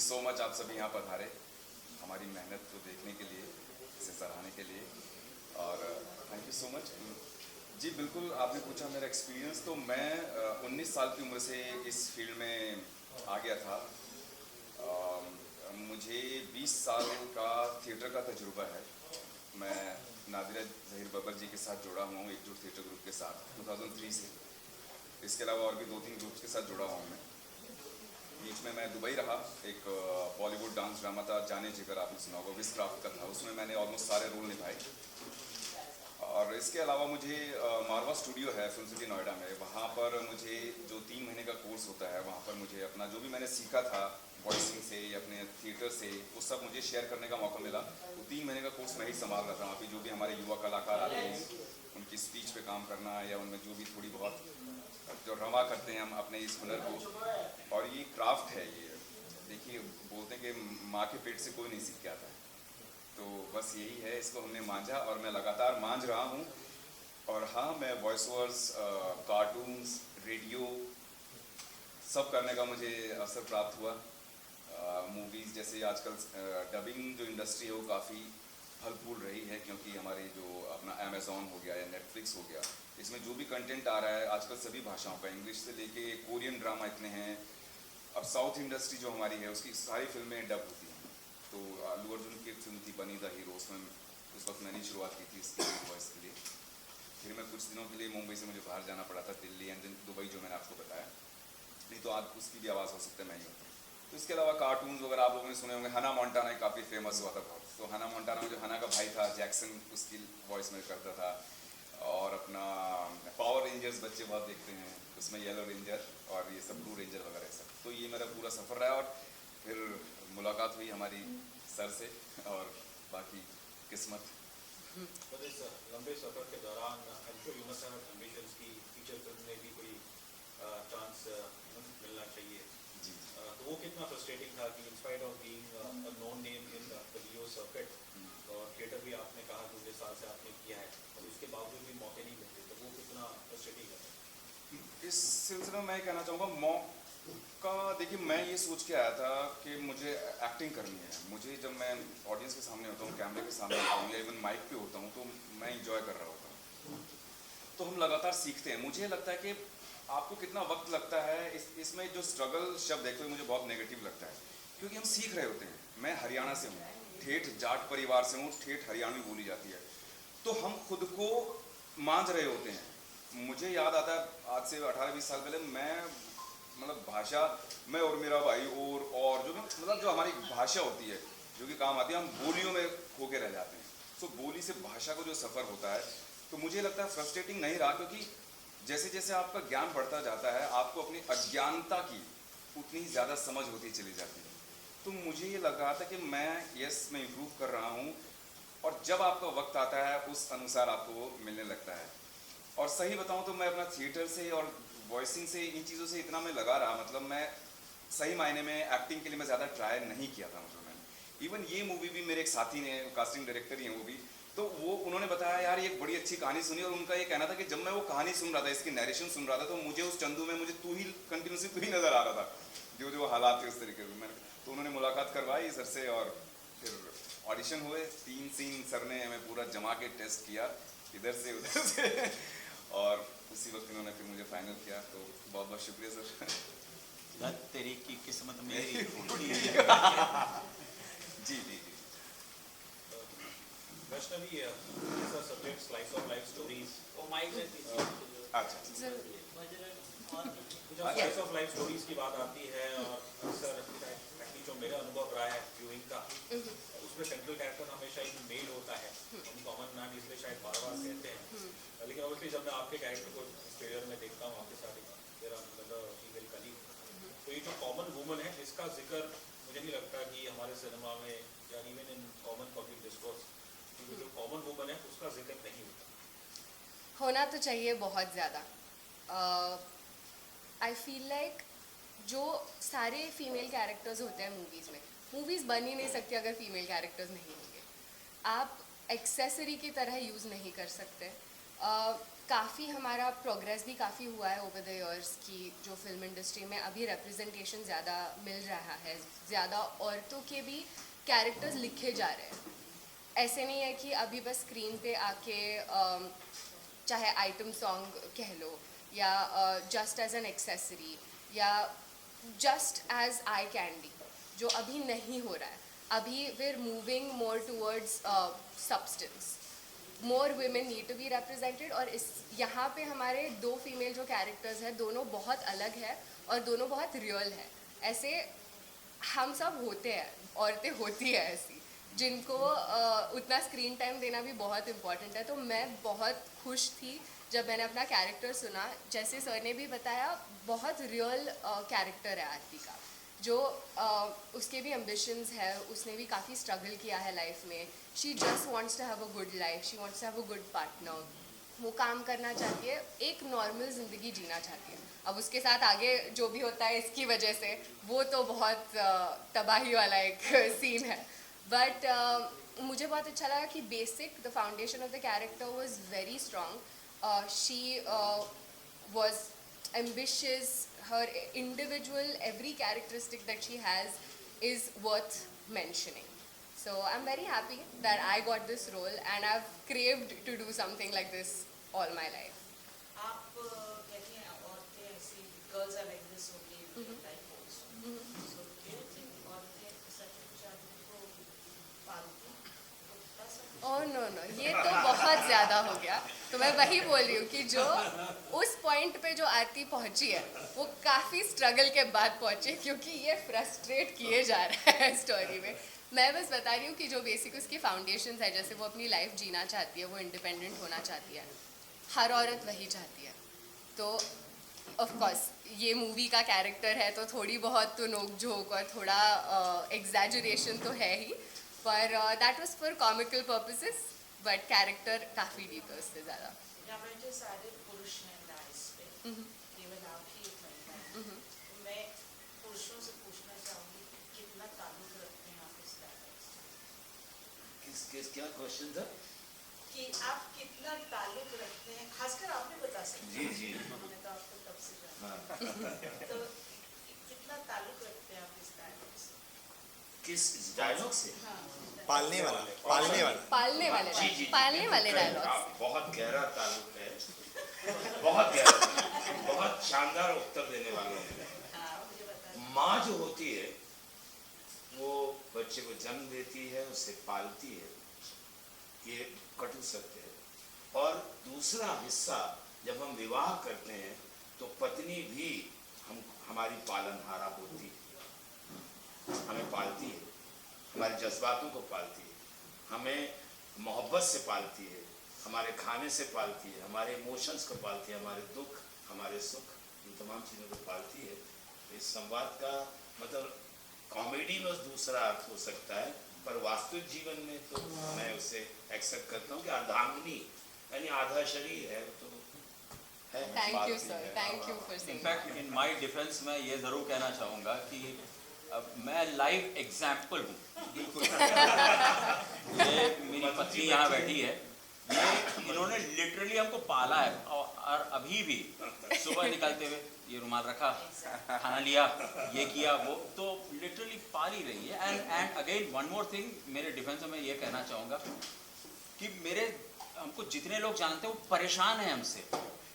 You so much आप सभी यहाँ पधारे हमारी मेहनत को देखने के लिए, इसे सराहने के लिए, और थैंक यू सो मच। जी बिल्कुल, आपने पूछा मेरा एक्सपीरियंस, तो मैं 19 साल की उम्र से इस फील्ड में आ गया था। मुझे 20 साल का थिएटर का तजुर्बा है। मैं नादिरा जहीर बबर जी के साथ जुड़ा हुआ हूँ, एकजुट थिएटर ग्रुप के साथ 2003 से। इसके अलावा और भी 2-3 ग्रुप्स के साथ जुड़ा हुआ हूँ मैं। बीच में मैं दुबई रहा, एक बॉलीवुड डांस ड्रामा था जाने जिगर, आपने सुना होगा, विस्क्राफ्ट का था, उसमें मैंने ऑलमोस्ट सारे रोल निभाए। और इसके अलावा मुझे मारवा स्टूडियो है फिल्म सिटी नोएडा में, वहाँ पर मुझे जो 3 महीने का कोर्स होता है, वहाँ पर मुझे अपना जो भी मैंने सीखा था वॉइसिंग से या अपने थिएटर से, वो सब मुझे शेयर करने का मौका मिला। तो 3 महीने का कोर्स मैं ही संभाल रहा था। वहाँ पे जो भी हमारे युवा कलाकार आते हैं, उनकी स्पीच पे काम करना या उनमें जो भी थोड़ी बहुत जो रवा करते हैं हम अपने इस हुनर को। और ये क्राफ्ट है, ये देखिए, बोलते हैं कि माँ के पेट से कोई नहीं सीख के आता है, तो बस यही है, इसको हमने मांझा और मैं लगातार मांझ रहा हूँ। और हाँ, मैं वॉइस ओवर्स, कार्टून्स, रेडियो सब करने का मुझे अवसर प्राप्त हुआ। मूवीज़ जैसे आजकल डबिंग जो इंडस्ट्री है वो काफ़ी फल फूल रही है, क्योंकि हमारे जो अपना अमेज़ॉन हो गया या नेटफ्लिक्स हो गया, इसमें जो भी कंटेंट आ रहा है आजकल सभी भाषाओं का, इंग्लिश से लेके कोरियन ड्रामा इतने हैं। अब साउथ इंडस्ट्री जो हमारी है उसकी सारी फिल्में डब होती हैं। तो अल्लू अर्जुन की एक फिल्म थी बनी द हीरो, उसमें उस वक्त मैंने शुरुआत की थी इसकी वॉइस के लिए। फिर मैं कुछ दिनों के लिए मुंबई से मुझे बाहर जाना पड़ा था, दिल्ली एंड देन दुबई, जो मैंने आपको बताया। नहीं तो आज उसकी भी आवाज़ हो सकता है मैं ही हूँ। तो इसके अलावा कार्टून्स वगैरह आप लोगों ने सुने होंगे, हना मोंटाना काफ़ी फेमस हुआ था बहुत। तो हना मोंटाना में जो हना का भाई था जैक्सन, उसकी वॉइस में करता था। और अपना पावर रेंजर्स बच्चे बहुत देखते हैं, उसमें येलो रेंजर और ये सब ब्लू रेंजर वगैरह सब। तो ये मेरा पूरा सफ़र रहा, और फिर मुलाकात हुई हमारी सर से, और बाकी किस्मत। पर इस लंबे सफ़र के दौरान यू मस्ट हैव एम्बिशंस की फीचर फिल्म में भी कोई चांस मिलना चाहिए जी। तो वो कितना फ्रस्ट्रेटिंग था कि in spite of being a known name in the video circuit, और थिएटर भी आपने कहा 2 साल से आपने किया है, और उसके बावजूद भी मौके नहीं मिलते, तो वो कितना फ्रस्ट्रेटिंग है? इस सिलसिले में मैं कहना चाहूँगा, मौका देखिए, मैं ये सोच के आया था कि मुझे एक्टिंग करनी है। मुझे जब मैं ऑडियंस के सामने होता हूँ, कैमरे के सामने होता हूँ, या इवन माइक पे होता हूँ, तो मैं इंजॉय कर रहा होता हूँ। तो हम लगातार सीखते हैं। मुझे लगता है कि आपको कितना वक्त लगता है, इसमें जो स्ट्रगल शब्द है, तो मुझे बहुत नेगेटिव लगता है, क्योंकि हम सीख रहे होते हैं। मैं हरियाणा से हूँ, ठेठ जाट परिवार से हूँ, ठेठ हरियाणवी बोली जाती है, तो हम खुद को मांझ रहे होते हैं। मुझे याद आता है आज से 18-20 साल पहले, मैं मतलब भाषा, मैं और मेरा भाई और जो मतलब जो हमारी भाषा होती है, जो कि काम आती है, हम बोलियों में खो के रह जाते हैं। तो बोली से भाषा को जो सफ़र होता है, तो मुझे लगता है फ्रस्ट्रेटिंग नहीं रहा, क्योंकि जैसे जैसे आपका ज्ञान बढ़ता जाता है, आपको अपनी अज्ञानता की उतनी ही ज़्यादा समझ होती चली जाती है। तो मुझे ये लग रहा था कि मैं इम्प्रूव कर रहा हूँ, और जब आपका वक्त आता है उस अनुसार आपको वो मिलने लगता है। और सही बताऊँ तो मैं अपना थिएटर से और वॉइसिंग से, इन चीज़ों से इतना मैं लगा रहा, मतलब मैं सही मायने में एक्टिंग के लिए मैं ज़्यादा ट्राई नहीं किया था। मतलब मैंने इवन ये मूवी भी, मेरे एक साथी ने, कास्टिंग डायरेक्टर ही हैं वो भी, तो वो उन्होंने बताया यार ये एक बड़ी अच्छी कहानी सुनी, और उनका ये कहना था कि जब मैं वो कहानी सुन रहा था, इसकी नरेशन सुन रहा था, तो मुझे उस चंदू में मुझे तू ही कंटिन्यूसली तू ही नज़र आ रहा था, जो जो हालात थे उस तरीके से। मैंने तो उन्होंने मुलाकात करवाई सर से, और फिर ऑडिशन हुए, 3 सीन सर ने हमें पूरा जमा के टेस्ट किया, इधर से उधर से और उसी वक्त इन्होंने फिर मुझे फाइनल किया। तो बहुत बहुत शुक्रिया सर। तेरी की किस्मत मेरी जी जी जी। Vaishnavi, subject slice of life stories, अच्छा, जब स्लाइस ऑफ लाइफ स्टोरीज की बात आती है, और अक्सर एक्चुअली जो मेरा अनुभव रहा है व्यूइंग का, उसमें सेंट्रल कैरेक्टर हमेशा एक मेल होता है, हम कॉमन मैन इसलिए शायद बार बार कहते हैं। लेकिन ऑब्वियसली जब मैं आपके कैरेक्टर को ट्रेलर में देखता हूँ, आपके साथ मेरा फीमेल कलीग, तो ये जो कॉमन वुमन है, इसका जिक्र मुझे नहीं लगता कि हमारे सिनेमा में या even in common public discourse, जो कॉमन वुमन है उसका जिक्र नहीं होता। होना तो चाहिए बहुत ज़्यादा। आई फील लाइक जो सारे फीमेल कैरेक्टर्स होते हैं मूवीज़ बन ही नहीं सकती अगर फीमेल कैरेक्टर्स नहीं होंगे। आप एक्सेसरी की तरह यूज़ नहीं कर सकते। काफ़ी हमारा प्रोग्रेस भी काफ़ी हुआ है ओवर द इयर्स की जो फिल्म इंडस्ट्री में अभी रिप्रेजेंटेशन ज़्यादा मिल रहा है, ज़्यादा औरतों के भी कैरेक्टर्स लिखे जा रहे हैं। ऐसे नहीं है कि अभी बस स्क्रीन पे आके चाहे आइटम सॉन्ग कह लो या जस्ट एज एन एक्सेसरी या जस्ट एज आई कैंडी, जो अभी नहीं हो रहा है। अभी we're moving more towards substance. More women need to be represented और इस यहाँ पे हमारे दो फीमेल जो कैरेक्टर्स हैं दोनों बहुत अलग है और दोनों बहुत रियल है। ऐसे हम सब होते हैं, औरतें होती है ऐसी जिनको उतना स्क्रीन टाइम देना भी बहुत इम्पॉर्टेंट है। तो मैं बहुत खुश थी जब मैंने अपना कैरेक्टर सुना। जैसे सर ने भी बताया, बहुत रियल कैरेक्टर है आरती का, जो उसके भी एम्बिशंस है, उसने भी काफ़ी स्ट्रगल किया है लाइफ में। She just wants to have a good life, she wants to have a good partner. वो काम करना चाहती है, एक नॉर्मल ज़िंदगी जीना चाहती है। अब उसके साथ आगे जो भी होता है इसकी वजह से, वो तो बहुत तबाही वाला एक सीन है। बट मुझे बहुत अच्छा लगा कि basic the foundation of the character was very strong. She was ambitious, her individual, every characteristic that she has is worth mentioning. So I'm very happy that I got this role and I've craved to do something like this all my life. आप कहती हैं औरतें ऐसी girls are like this only life also, so do you think औरतें सच में आदमी को पालती Oh no no, ये तो बहुत ज़्यादा हो गया। तो मैं वही बोल रही हूँ कि जो उस पॉइंट पे जो आरती पहुँची है वो काफ़ी स्ट्रगल के बाद पहुँची, क्योंकि ये फ्रस्ट्रेट किए जा रहा है स्टोरी में। मैं बस बता रही हूँ कि जो बेसिक उसकी फाउंडेशन है, जैसे वो अपनी लाइफ जीना चाहती है, वो इंडिपेंडेंट होना चाहती है, हर औरत वही चाहती है। तो ऑफ कोर्स ये मूवी का कैरेक्टर है तो थोड़ी बहुत तो नोक झोंक और थोड़ा एग्जैजुरेशन तो है ही, पर that was for comical purposes, but character काफ़ी डीप है उससे ज़्यादा। यहाँ पर जो सारे पुरुष हैं डाइस पे, केवल आप ही एक महिला हैं। तो मैं पुरुषों से पूछना चाहूँगी कितना ताल्लुक रखते हैं आप इस डायलॉग से, किस क्या क्वेश्चन था? कि आप कितना ताल्लुक रखते हैं, खासकर आप नहीं बता सकते। जी जी, मैंने तो आपको तब से जाना। हाँ। तो कितना ताल्लुक रखते हैं आप इस डायलॉग से? किस डायलॉग से? हाँ, पालने वाले जी, जी, जी, पालने वाले बिल्कुल, डायलॉग्स। आप बहुत गहरा ताल्लुक है, बहुत गहरा, बहुत शानदार उत्तर देने वाले हैं। हाँ, मुझे बता। माँ जो होती है वो बच्चे को जन्म देती है, उसे पालती है, ये कटु सत्य है। और दूसरा हिस्सा, जब हम विवाह करते हैं तो पत्नी भी हमारी पालनहारा होती है, हमें पालती है, हमारे जज्बातों को पालती है, हमें मोहब्बत से पालती है, हमारे खाने से पालती है, हमारे इमोशंस को पालती है, हमारे दुख, हमारे सुख, इन तमाम चीज़ों को पालती है। इस संवाद का मतलब कॉमेडी में दूसरा अर्थ हो सकता है, पर वास्तविक जीवन में तो मैं उसे एक्सेप्ट करता हूँ कि अर्धांगिनी यानी आधा शरीर है, तो है। Thank you sir, thank you for saying. In fact in my defence मैं ये ज़रूर कहना चाहूँगा कि अब मैं लाइव एग्जाम्पल हूँ। ये मेरी पत्नी यहाँ बैठी है, ये इन्होंने लिटरली हमको पाला है और अभी भी सुबह निकलते हुए ये रुमाल रखा, खाना लिया, ये किया, वो तो लिटरली पाल ही रही है। And again one more thing, मेरे डिफेंस में ये कहना चाहूँगा कि हमको जितने लोग जानते हैं वो परेशान हैं हमसे,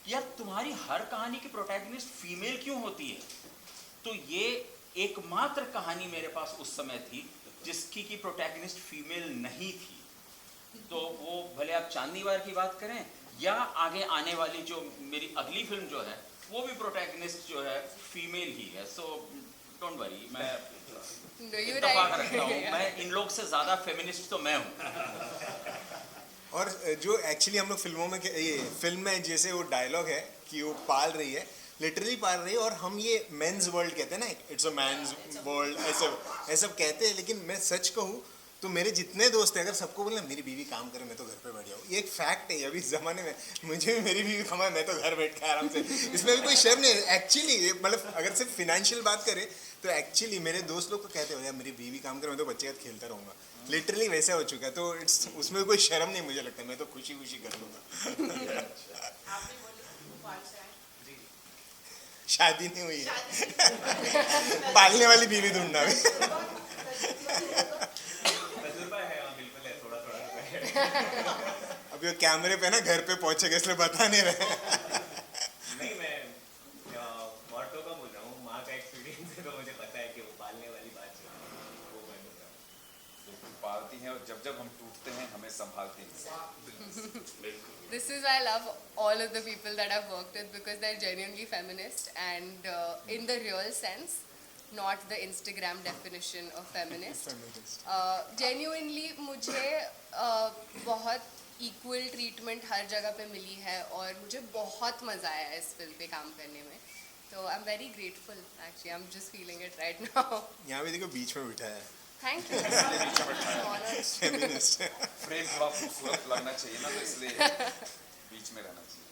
यार तुम्हारी हर कहानी की प्रोटैगनिस्ट फीमेल क्यों होती है? तो ये एकमात्र कहानी मेरे पास उस समय थी जिसकी की प्रोटैगनिस्ट फीमेल नहीं थी। तो वो भले आप चांदनी वार की बात करें या आगे आने वाली जो मेरी अगली फिल्म जो है वो भी प्रोटैगनिस्ट जो है फीमेल ही है। सो डोंट वरी, मैं इत्तेफाक रखता हूँ, मैं इन लोग से ज़्यादा फेमिनिस्ट तो मैं हूँ। और जो एक्चुअली हम लोग फिल्मों में ये फिल्म में जैसे वो डायलॉग है कि वो पाल रही है, लिटरली पाल रही है, और हम ये मेंस वर्ल्ड कहते हैं ना, इट्स अ मैंस वर्ल्ड, ऐसा कहते हैं। लेकिन मैं सच कहूँ तो मेरे जितने दोस्त हैं, अगर सबको बोलना मेरी बीवी काम करे मैं तो घर पे बैठ जाऊँ, ये एक फैक्ट है। अभी इस ज़माने में मुझे भी मेरी बीवी कमाए, मैं तो घर बैठ के आराम से, इसमें भी कोई शर्म नहीं है एक्चुअली। मतलब अगर सिर्फ फिनेंशियल बात करें तो एक्चुअली मेरे दोस्त लोग को कहते हो यार मेरी बीवी काम करे, मैं तो बच्चे के साथ खेलता रहूंगा, लिटरली वैसा हो चुका है। तो इट्स उसमें कोई शर्म नहीं मुझे लगता, मैं तो खुशी खुशी कर लूँगा। आपने बोली भोपाल से आए शादी नहीं हुई है, शादी पालने वाली बीवी ढूंढना भी। तजुर्बा है, हाँ बिल्कुल है, थोड़ा थोड़ा है। अभी वो कैमरे पे ना घर पे पहुंचेगा इसलिए बता नहीं रहे। नहीं, मैं मॉर्टो का बोल रहा हूँ, माँ का एक्सपीरियंस है तो मुझे पता है कि वो पालने वाली बात जो है, वो मैं बोल रहा हूँ। बिल्कुल पालती हैं, और जब जब हम टूटते हैं हमें संभालती हैं। This is why I love all of the people that I've worked with because they're genuinely feminist and in the real sense, not the Instagram definition of feminist. Genuinely मुझे बहुत equal treatment हर जगह पे मिली है और मुझे बहुत मज़ा आया है इस फिल्म पे काम करने में. So I'm very grateful actually. I'm just feeling it right now. यहाँ भी देखो बीच में बिठाया है, Thank you. Honored. Feminist. Frame थोड़ा खूबसूरत लगना चाहिए ना, तो इसलिए बीच में रहना चाहिए।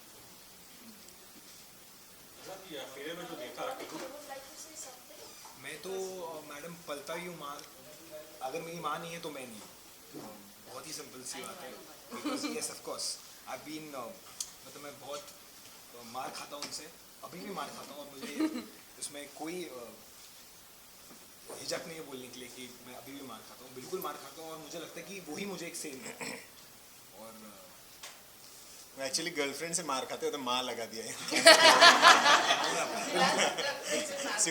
फिल्म में जो देखा मैं तो मैडम पलता ही हूँ मार, अगर मेरी माँ नहीं है तो मैं नहीं, बहुत ही सिंपल सी बात है। Because yes of course I been मतलब मैं बहुत मार खाता हूँ उनसे, अभी भी मार खाता हूँ और मुझे उसमें कोई हिचक नहीं है बोलने के लिए कि मैं अभी भी मार खाता हूँ, बिल्कुल मार खाता हूँ और मुझे लगता है कि वही मुझे एक सेम है। और एक्चुअली गर्लफ्रेंड से मार खाते हो तो माँ लगा दिया है।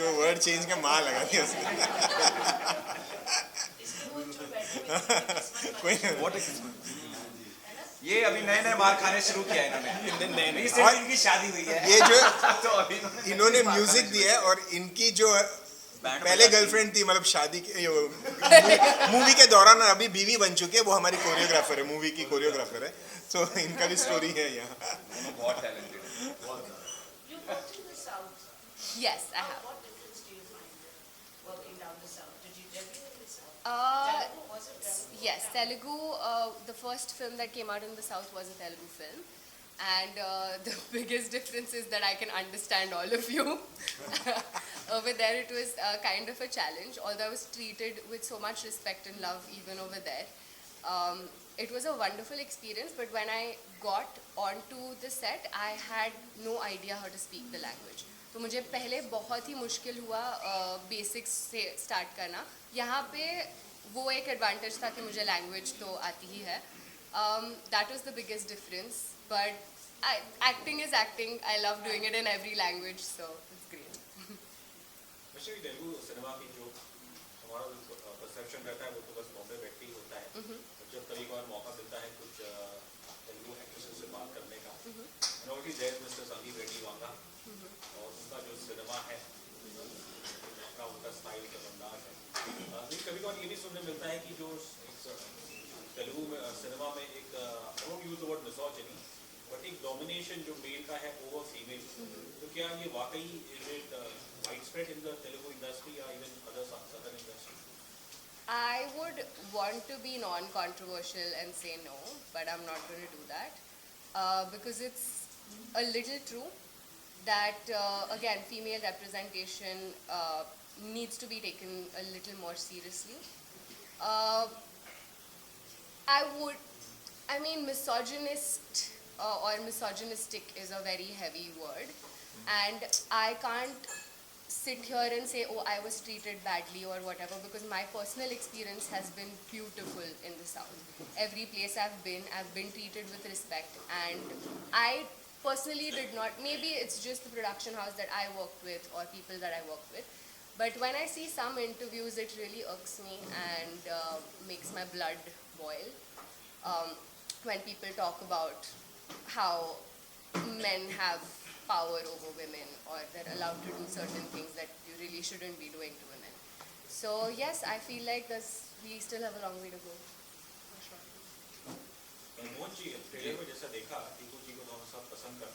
वो वर्ड चेंज का माँ लगा दिया उसने। कोई व्हाट ये अभी नए नए मार खाने शुरू किया है इन्होंने। नए इससे और इनकी शादी हुई है। ये जो तो अभी इन्होंने म्यूजिक दिया है और इनकी जो बैंड पहले बजाती गर्लफ्रेंड थी, मतलब शादी के मूवी के दौरान और अभी बीवी बन चुकी है, वो हमारी कोरियोग्राफर है, मूवी की कोरियोग्राफर है। तो इनका भी स्टोरी है यहाँ। दोनों बहुत टैलेंटेड हैं। You worked in the south. Yes, I have. What difference do you find working down the south? Did you debut in the south? Uh, Was it Telugu? Yes, Telugu. The first film that came out in the south was a Telugu film, and the biggest difference is that I can understand all of you. Over there, it was kind of a challenge. Although I was treated with so much respect and love, even over there, it was a wonderful experience. But when I got onto the set, I had no idea how to speak the language. तो मुझे पहले बहुत ही मुश्किल हुआ basics से start करना. यहाँ पे वो एक एडवांटेज था कि मुझे लैंग्वेज तो आती ही है. That was the biggest difference, but acting is acting. I love doing it in every language, so it's great. वैसे भी तेलुगु सिनेमा की जो हमारा परसेप्शन रहता है वो तो बस बॉम्बे बैठते ही होता है। तो जब कभी कभार मौका मिलता है कुछ तेलुगु एक्ट्रेसेस से बात करने का, नॉर्मली जय मिस्टर संदीप रेड्डी वांगा और उनका जो सिनेमा है अपना उनका स्टाइल के अंदाज है। लेकिन कभी कभार ये भी सुनने मिलता है कि जो तेलुगु में सिनेमा में एक I won't use the word misogyny, but एक डोमिनेशन जो मेल का है ओवर फीमेल, तो क्या ये वाकई is it widespread in the Telugu industry or even other southern industry? I would want to be non-controversial and say no, but I'm not going to do that because it's a little true that again female representation needs to be taken a little more seriously. I mean misogynist or misogynistic is a very heavy word, and I can't sit here and say, oh, I was treated badly or whatever, because my personal experience has been beautiful in the South. Every place I've been treated with respect, and I personally did not, maybe it's just the production house that I worked with or people that I worked with, but when I see some interviews, it really irks me and makes my blood boil. When people talk about how men have power over women or they're allowed to do certain things that you really shouldn't be doing to women. So yes, I feel like we still have a long way to go. Mohan ji trailer में जैसा देखा टीकू जी को तो हम सब पसंद करते हैं।